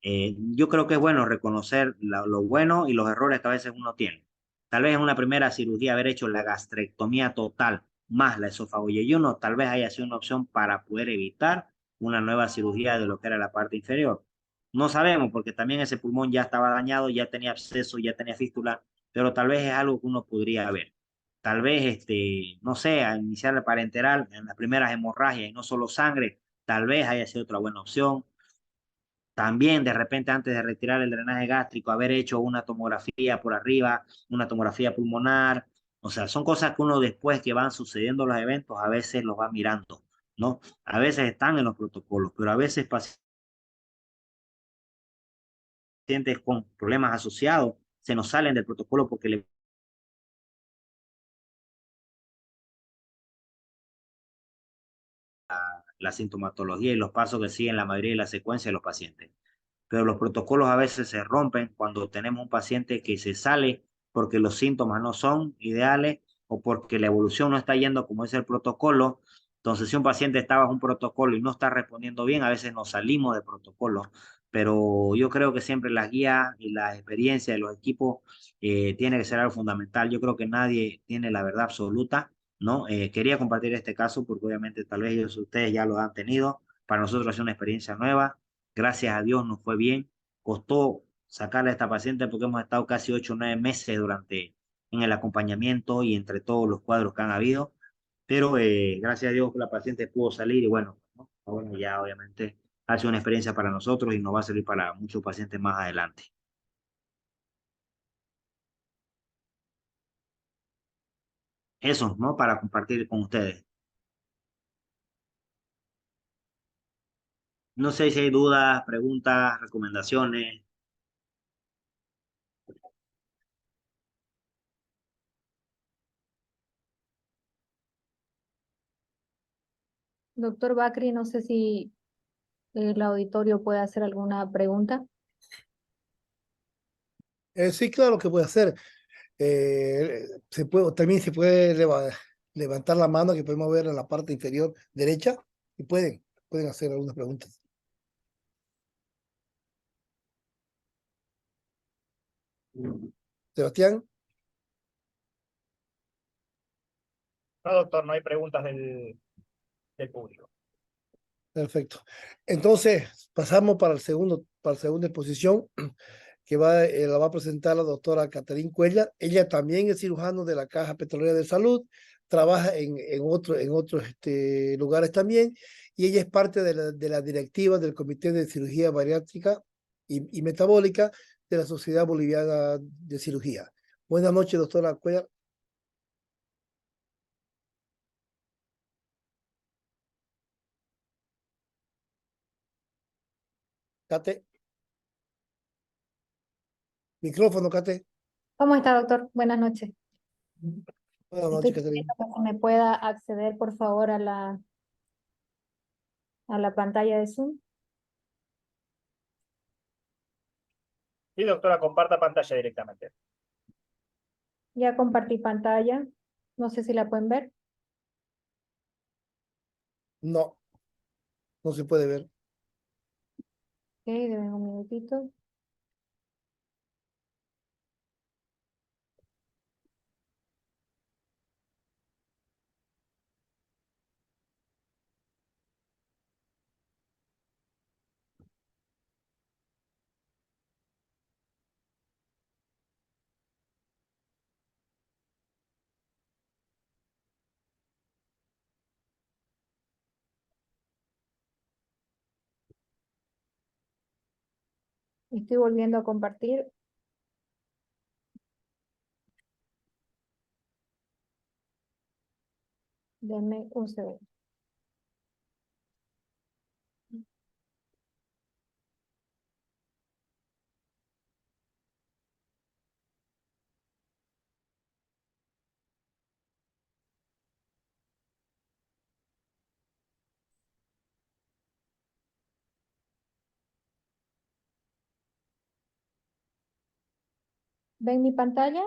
yo creo que es bueno reconocer lo bueno y los errores que a veces uno tiene. Tal vez en una primera cirugía haber hecho la gastrectomía total más la esofagoyeyuno, tal vez haya sido una opción para poder evitar una nueva cirugía de lo que era la parte inferior. No sabemos, porque también ese pulmón ya estaba dañado, ya tenía absceso, ya tenía fístula, pero tal vez es algo que uno podría ver. Tal vez, no sé, al iniciar el parenteral, en las primeras hemorragias y no solo sangre, tal vez haya sido otra buena opción. También de repente antes de retirar el drenaje gástrico, haber hecho una tomografía por arriba, una tomografía pulmonar. O sea, son cosas que uno después que van sucediendo los eventos a veces los va mirando, ¿no? A veces están en los protocolos, pero a veces pacientes con problemas asociados se nos salen del protocolo porque la sintomatología y los pasos que siguen la mayoría de la secuencia de los pacientes. Pero los protocolos a veces se rompen cuando tenemos un paciente que se sale porque los síntomas no son ideales o porque la evolución no está yendo como es el protocolo. Entonces, si un paciente está bajo un protocolo y no está respondiendo bien, a veces nos salimos de protocolo. Pero yo creo que siempre las guías y la experiencia de los equipos tiene que ser algo fundamental. Yo creo que nadie tiene la verdad absoluta, ¿no? Quería compartir este caso porque obviamente tal vez ustedes ya lo han tenido. Para nosotros es una experiencia nueva. Gracias a Dios nos fue bien. Costó sacarle a esta paciente porque hemos estado casi 8 o 9 meses en el acompañamiento y entre todos los cuadros que han habido. Pero gracias a Dios la paciente pudo salir y bueno, ¿no? Bueno, ya obviamente ha sido una experiencia para nosotros y nos va a servir para muchos pacientes más adelante. Eso, ¿no? Para compartir con ustedes. No sé si hay dudas, preguntas, recomendaciones. Doctor Bakri, no sé si el auditorio puede hacer alguna pregunta. Sí, claro que puede hacer. También se puede levantar la mano que podemos ver en la parte inferior derecha y pueden hacer algunas preguntas. Sebastián, No, doctor, no hay preguntas del público. perfecto. Entonces, pasamos para la segunda exposición la va a presentar la doctora Catherine Cuellar. Ella también es cirujano de la Caja Petrolera de Salud, trabaja en otros lugares también, y ella es parte de la directiva del Comité de Cirugía Bariátrica y Metabólica de la Sociedad Boliviana de Cirugía. Buenas noches, doctora Cuellar. Cate, micrófono, Cate. ¿Cómo está, doctor? Buenas noches. Buenas Estoy noches, Catherine. pidiendo que se me pueda acceder, por favor, a la pantalla de Zoom. Sí, doctora, comparta pantalla directamente. Ya compartí pantalla. No sé si la pueden ver. No, no se puede ver. Ok, denme un minutito. Estoy volviendo a compartir. Denme un segundo. ¿Ven mi pantalla?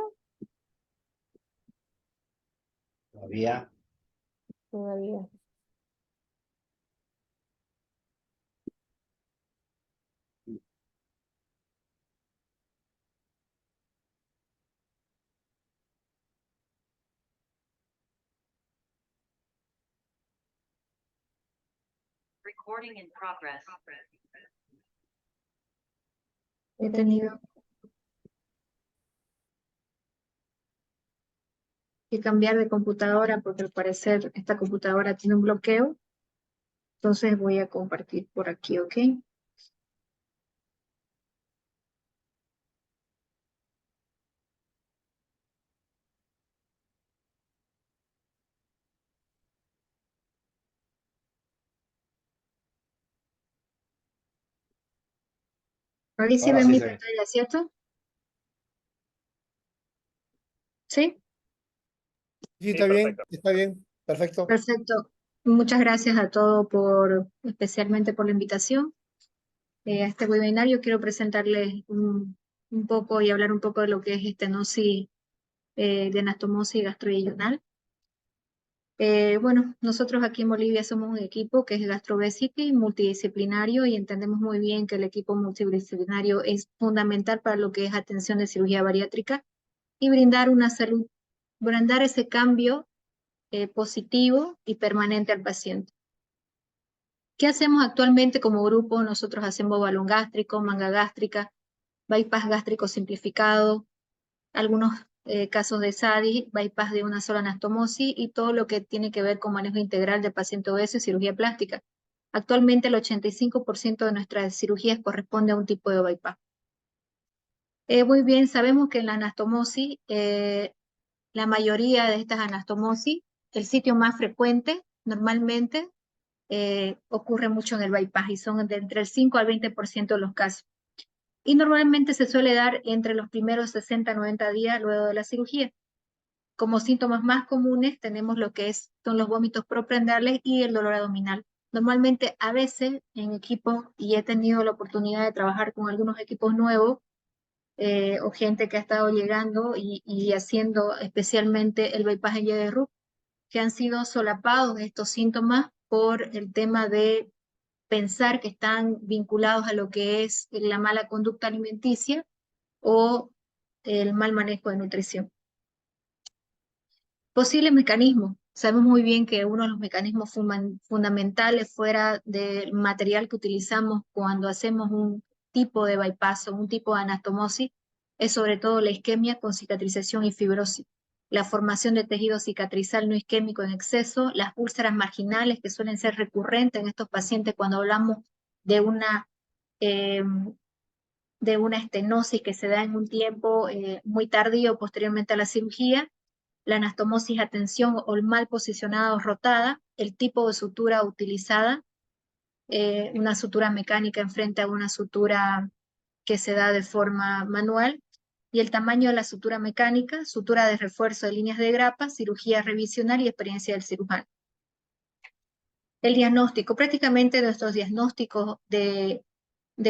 Todavía. Todavía. He tenido que cambiar de computadora porque al parecer esta computadora tiene un bloqueo. Entonces voy a compartir por aquí, ¿ok? Ahora sí Ahora ven sí mi se ve. pantalla, ¿cierto? ¿Sí? Sí, Sí, está bien, perfecto. está bien, perfecto. Perfecto. Muchas gracias a todos especialmente por la invitación. A este webinario quiero presentarles un poco y hablar un poco de lo que es estenosis de anastomosis gastrointestinal. Bueno, nosotros aquí en Bolivia somos un equipo que es GastroVesity, multidisciplinario, y entendemos muy bien que el equipo multidisciplinario es fundamental para lo que es atención de cirugía bariátrica y brindar una salud, brindar ese cambio positivo y permanente al paciente. ¿Qué hacemos actualmente como grupo? Nosotros hacemos balón gástrico, manga gástrica, bypass gástrico simplificado, algunos casos de SADI, bypass de una sola anastomosis y todo lo que tiene que ver con manejo integral de paciente obeso y cirugía plástica. Actualmente el 85% de nuestras cirugías corresponde a un tipo de bypass. Muy bien, sabemos que en la anastomosis, la mayoría de estas anastomosis, el sitio más frecuente normalmente ocurre mucho en el bypass y son de entre el 5 al 20% de los casos. Y normalmente se suele dar entre los primeros 60 a 90 días luego de la cirugía. Como síntomas más comunes tenemos lo que son los vómitos proprendiales y el dolor abdominal. Normalmente a veces en equipos, y he tenido la oportunidad de trabajar con algunos equipos nuevos, o gente que ha estado llegando y haciendo especialmente el bypass en YDRU, que han sido solapados estos síntomas por el tema de pensar que están vinculados a lo que es la mala conducta alimenticia o el mal manejo de nutrición. Posibles mecanismos. Sabemos muy bien que uno de los mecanismos fundamentales fuera del material que utilizamos cuando hacemos un tipo de bypass o un tipo de anastomosis es sobre todo la isquemia con cicatrización y fibrosis, la formación de tejido cicatrizal no isquémico en exceso, las úlceras marginales que suelen ser recurrentes en estos pacientes cuando hablamos de eh, de una estenosis que se da en un tiempo muy tardío posteriormente a la cirugía, la anastomosis a tensión o mal posicionada o rotada, el tipo de sutura utilizada, una sutura mecánica enfrente a una sutura que se da de forma manual, y el tamaño de la sutura mecánica, sutura de refuerzo de líneas de grapa, cirugía revisional y experiencia del cirujano. El diagnóstico, prácticamente nuestros diagnósticos de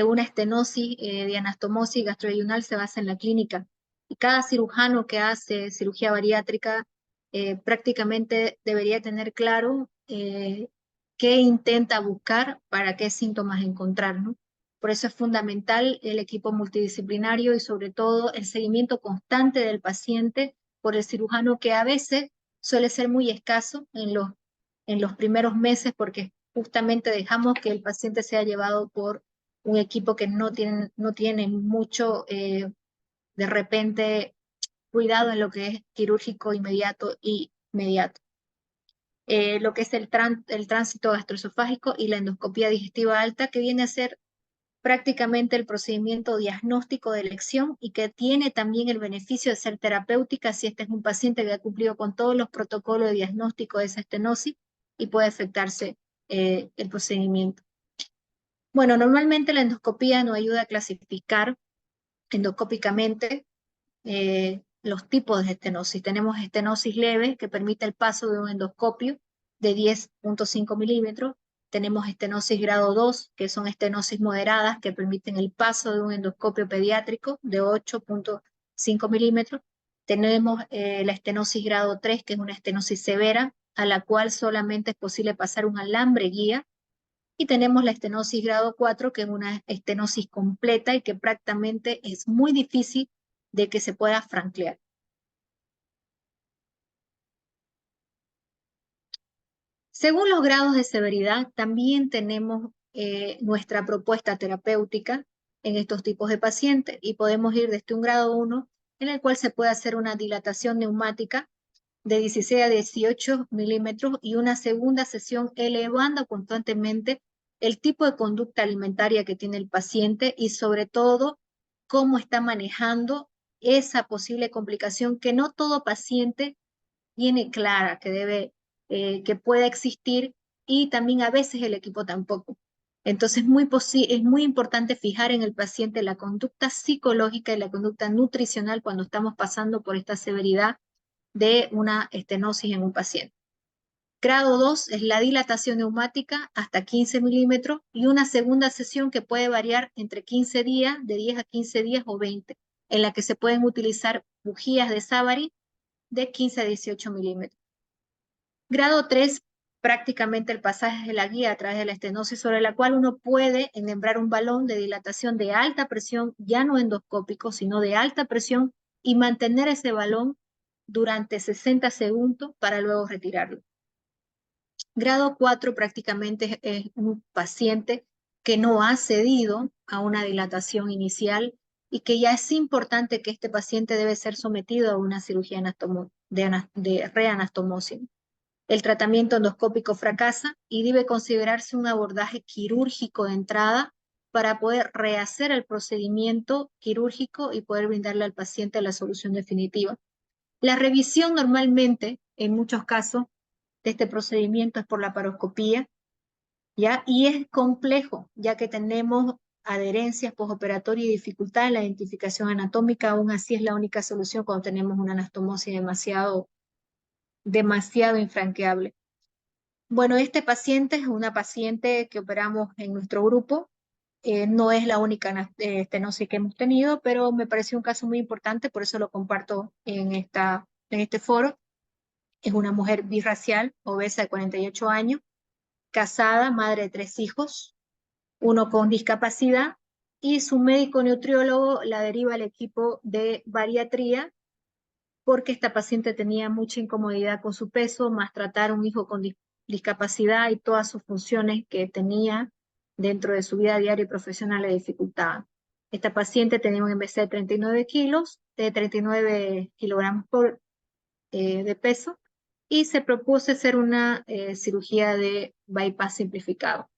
una estenosis de anastomosis gastrointestinal se basa en la clínica. Y cada cirujano que hace cirugía bariátrica prácticamente debería tener claro qué intenta buscar para qué síntomas encontrar, ¿no? Por eso es fundamental el equipo multidisciplinario y sobre todo el seguimiento constante del paciente por el cirujano, que a veces suele ser muy escaso en los primeros meses porque justamente dejamos que el paciente sea llevado por un equipo que no tiene mucho, de repente, cuidado en lo que es quirúrgico inmediato y inmediato. Lo que es el tránsito gastroesofágico y la endoscopía digestiva alta, que viene a ser prácticamente el procedimiento diagnóstico de elección y que tiene también el beneficio de ser terapéutica si este es un paciente que ha cumplido con todos los protocolos de diagnóstico de esa estenosis y puede afectarse el procedimiento. Bueno, normalmente la endoscopía nos ayuda a clasificar endoscópicamente los tipos de estenosis. Tenemos estenosis leve, que permite el paso de un endoscopio de 10.5 milímetros. Tenemos estenosis grado 2, que son estenosis moderadas, que permiten el paso de un endoscopio pediátrico de 8.5 milímetros. Tenemos la estenosis grado 3, que es una estenosis severa, a la cual solamente es posible pasar un alambre guía. Y tenemos la estenosis grado 4, que es una estenosis completa y que prácticamente es muy difícil de que se pueda franquear. Según los grados de severidad, también tenemos nuestra propuesta terapéutica en estos tipos de pacientes y podemos ir desde un grado 1 en el cual se puede hacer una dilatación neumática de 16 a 18 milímetros y una segunda sesión elevando constantemente el tipo de conducta alimentaria que tiene el paciente y sobre todo cómo está manejando esa posible complicación que no todo paciente tiene clara que puede existir y también a veces el equipo tampoco. Entonces es muy importante fijar en el paciente la conducta psicológica y la conducta nutricional cuando estamos pasando por esta severidad de una estenosis en un paciente. Grado 2 es la dilatación neumática hasta 15 milímetros y una segunda sesión que puede variar entre 15 días, de 10 a 15 días o 20, en la que se pueden utilizar bujías de Savary de 15 a 18 milímetros. Grado 3, prácticamente el pasaje de la guía a través de la estenosis sobre la cual uno puede enhembrar un balón de dilatación de alta presión, ya no endoscópico, sino de alta presión, y mantener ese balón durante 60 segundos para luego retirarlo. Grado 4 prácticamente es un paciente que no ha cedido a una dilatación inicial y que ya es importante que este paciente debe ser sometido a una cirugía de reanastomosis. El tratamiento endoscópico fracasa y debe considerarse un abordaje quirúrgico de entrada para poder rehacer el procedimiento quirúrgico y poder brindarle al paciente la solución definitiva. La revisión normalmente, en muchos casos, de este procedimiento es por la laparoscopía, ¿ya? Y es complejo, ya que tenemos adherencias postoperatoria y dificultad en la identificación anatómica, aún así es la única solución cuando tenemos una anastomosis demasiado infranqueable. Bueno, este paciente es una paciente que operamos en nuestro grupo. No es la única estenosis que hemos tenido, pero me pareció un caso muy importante, por eso lo comparto en este foro. Es una mujer birracial, obesa de 48 años, casada, madre de 3 hijos, uno con discapacidad, y su médico nutriólogo la deriva al equipo de bariatría porque esta paciente tenía mucha incomodidad con su peso, más tratar a un hijo con discapacidad y todas sus funciones que tenía dentro de su vida diaria y profesional le dificultaban. Esta paciente tenía un MBC de 39 kilos, de 39 kilogramos de peso, y se propuso hacer una cirugía de bypass simplificado.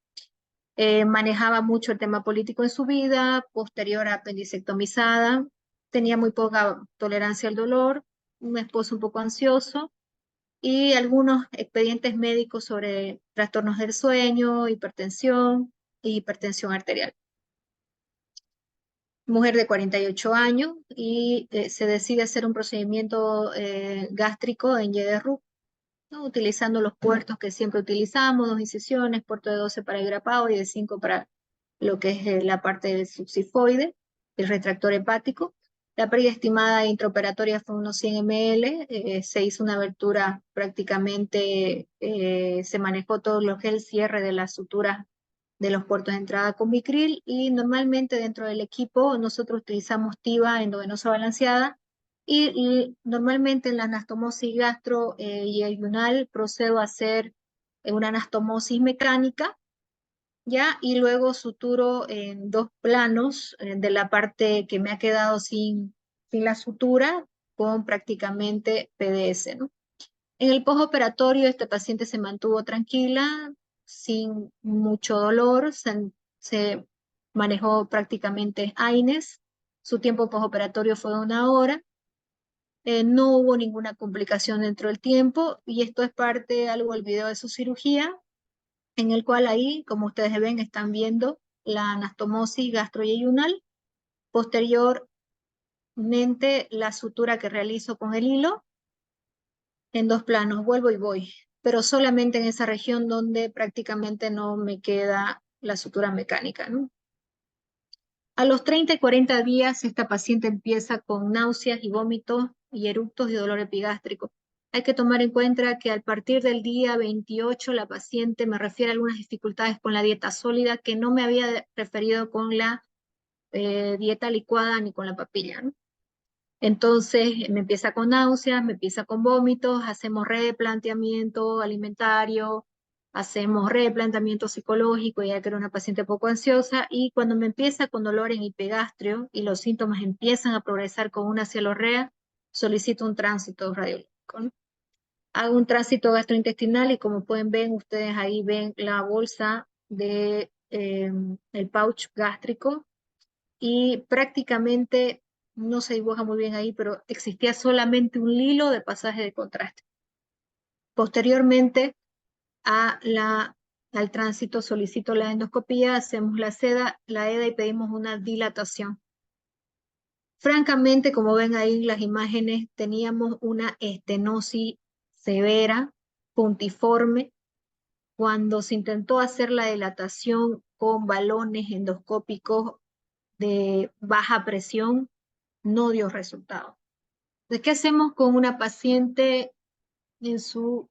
Manejaba mucho el tema político en su vida, posterior a apendicectomizada, tenía muy poca tolerancia al dolor, un esposo un poco ansioso y algunos expedientes médicos sobre trastornos del sueño, hipertensión y hipertensión arterial. Mujer de 48 años y se decide hacer un procedimiento gástrico en YDRU, ¿no? Utilizando los puertos que siempre utilizamos, 2 incisiones, puerto de 12 para el grapado y de 5 para lo que es la parte del subsifoide, el retractor hepático. La pérdida estimada intraoperatoria fue unos 100 ml, se hizo una abertura prácticamente, se manejó todo lo que es el cierre de las suturas de los puertos de entrada con Bicril y normalmente dentro del equipo nosotros utilizamos TIVA endovenosa balanceada y normalmente en la anastomosis gastro y ayunal procedo a hacer una anastomosis mecánica, ¿ya? Y luego suturo en 2 planos de la parte que me ha quedado sin la sutura con prácticamente PDS, ¿no? En el postoperatorio esta paciente se mantuvo tranquila, sin mucho dolor, se manejó prácticamente AINES, su tiempo postoperatorio fue de 1 hora, no hubo ninguna complicación dentro del tiempo y esto es parte algo del video de su cirugía, en el cual ahí, como ustedes ven, están viendo la anastomosis gastroyeyunal, posteriormente la sutura que realizo con el hilo, en 2 planos, vuelvo y voy, pero solamente en esa región donde prácticamente no me queda la sutura mecánica, ¿no? A los 30 y 40 días, esta paciente empieza con náuseas y vómitos y eructos y dolor epigástrico. Hay que tomar en cuenta que a partir del día 28 la paciente me refiere a algunas dificultades con la dieta sólida que no me había referido con la dieta licuada ni con la papilla, ¿no? Entonces me empieza con náuseas, me empieza con vómitos, hacemos replanteamiento alimentario, hacemos replanteamiento psicológico, ya que era una paciente poco ansiosa, y cuando me empieza con dolor en epigastrio y los síntomas empiezan a progresar con una cialorrea, solicito un tránsito radiológico, ¿no? Hago un tránsito gastrointestinal y como pueden ver, ustedes ahí ven la bolsa de el pouch gástrico y prácticamente no se dibuja muy bien ahí, pero existía solamente un hilo de pasaje de contraste. Posteriormente al tránsito solicito la endoscopía, hacemos la EDA y pedimos una dilatación. Francamente, como ven ahí en las imágenes, teníamos una estenosis severa, puntiforme. Cuando se intentó hacer la dilatación con balones endoscópicos de baja presión, no dio resultado. Entonces, ¿qué hacemos con una paciente en su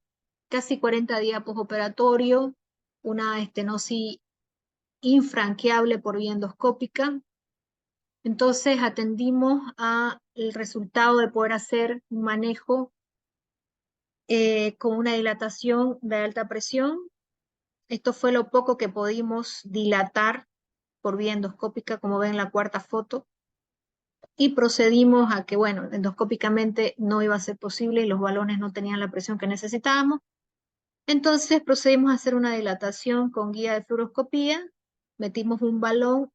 casi 40 días postoperatorio, una estenosis infranqueable por vía endoscópica? Entonces atendimos a el resultado de poder hacer un manejo con una dilatación de alta presión. Esto fue lo poco que pudimos dilatar por vía endoscópica, como ven en la cuarta foto. Y procedimos a que, bueno, endoscópicamente no iba a ser posible y los balones no tenían la presión que necesitábamos. Entonces procedimos a hacer una dilatación con guía de fluoroscopía. Metimos un balón,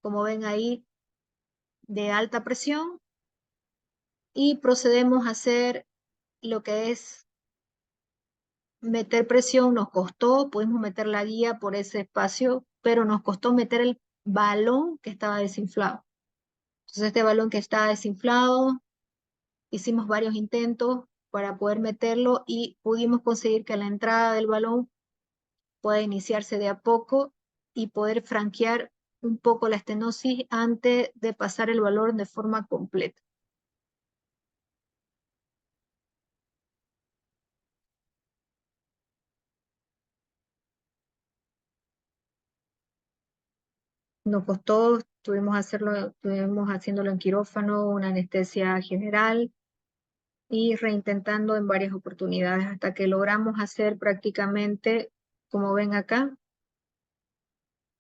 como ven ahí, de alta presión y procedemos a hacer lo que es meter presión. Nos costó, pudimos meter la guía por ese espacio, pero nos costó meter el balón que estaba desinflado. Entonces este balón que estaba desinflado, hicimos varios intentos para poder meterlo y pudimos conseguir que la entrada del balón pueda iniciarse de a poco y poder franquear un poco la estenosis antes de pasar el balón de forma completa. Nos costó, estuvimos haciéndolo en quirófano, una anestesia general y reintentando en varias oportunidades hasta que logramos hacer prácticamente, como ven acá,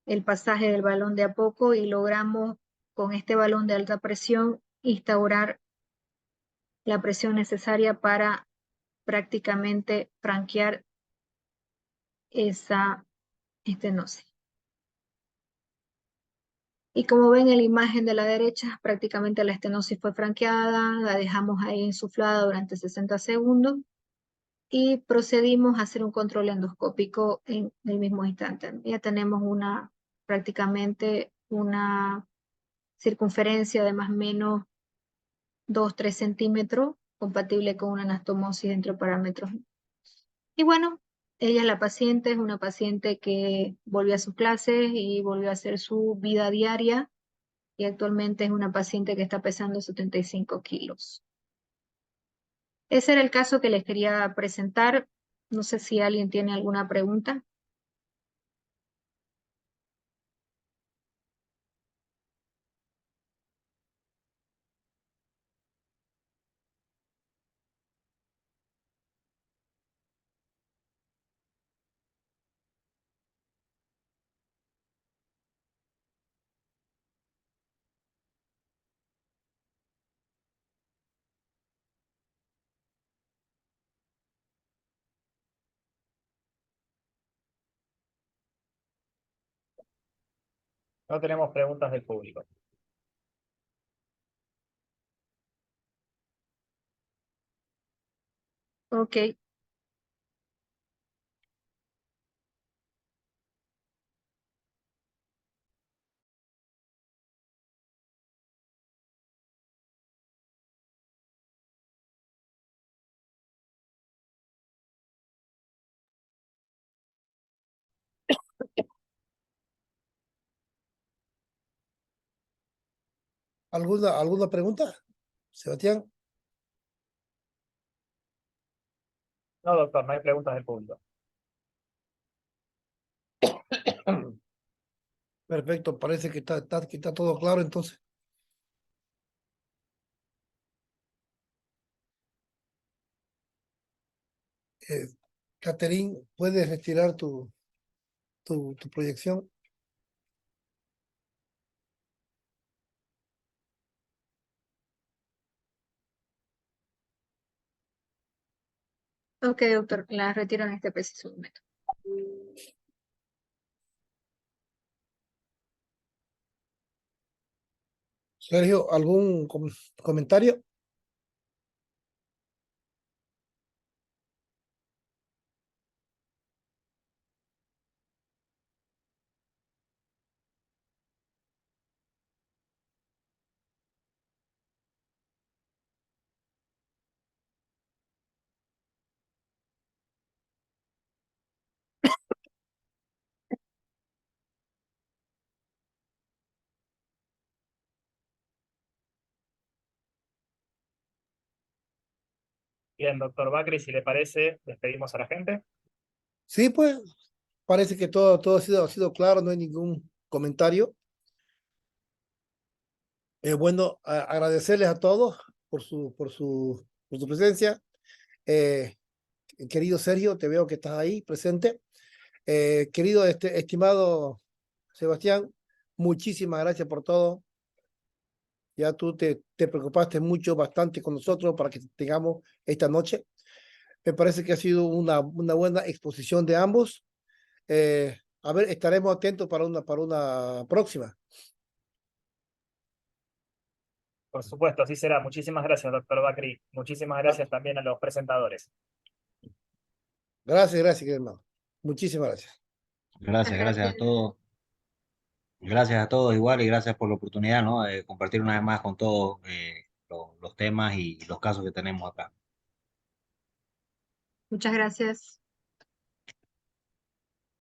el pasaje del balón de a poco y logramos con este balón de alta presión instaurar la presión necesaria para prácticamente franquear esa estenosis. Y como ven en la imagen de la derecha, prácticamente la estenosis fue franqueada, la dejamos ahí insuflada durante 60 segundos y procedimos a hacer un control endoscópico en el mismo instante. Ya tenemos prácticamente una circunferencia de más o menos 2-3 centímetros, compatible con una anastomosis dentro de parámetros. Y bueno, ella es la paciente, es una paciente que volvió a sus clases y volvió a hacer su vida diaria y actualmente es una paciente que está pesando 75 kilos. Ese era el caso que les quería presentar. No sé si alguien tiene alguna pregunta. No tenemos preguntas del público. Ok, ¿Alguna pregunta, Sebastián? No, doctor, no hay preguntas del público. Perfecto, parece que que está todo claro entonces. Eh, Catherine, ¿puedes retirar tu proyección? Ok, doctor, la retiro en este preciso momento. Sergio, ¿algún comentario? Bien, doctor Bacri, si le parece, despedimos a la gente. Sí, pues parece que todo ha sido claro, no hay ningún comentario. Bueno, agradecerles a todos por su presencia. Eh, Querido Sergio, te veo que estás ahí presente. Querido estimado Sebastián, muchísimas gracias por todo. Ya tú te preocupaste mucho, bastante con nosotros para que tengamos esta noche. Me parece que ha sido una buena exposición de ambos. A ver, estaremos atentos para una próxima. Por supuesto, así será. Muchísimas gracias, doctor Bacri. Muchísimas gracias también a los presentadores. Gracias, querido hermano. Muchísimas gracias. Gracias, gracias a todos. Gracias a todos igual y gracias por la oportunidad, ¿no? De compartir una vez más con todos los temas y los casos que tenemos acá. Muchas gracias.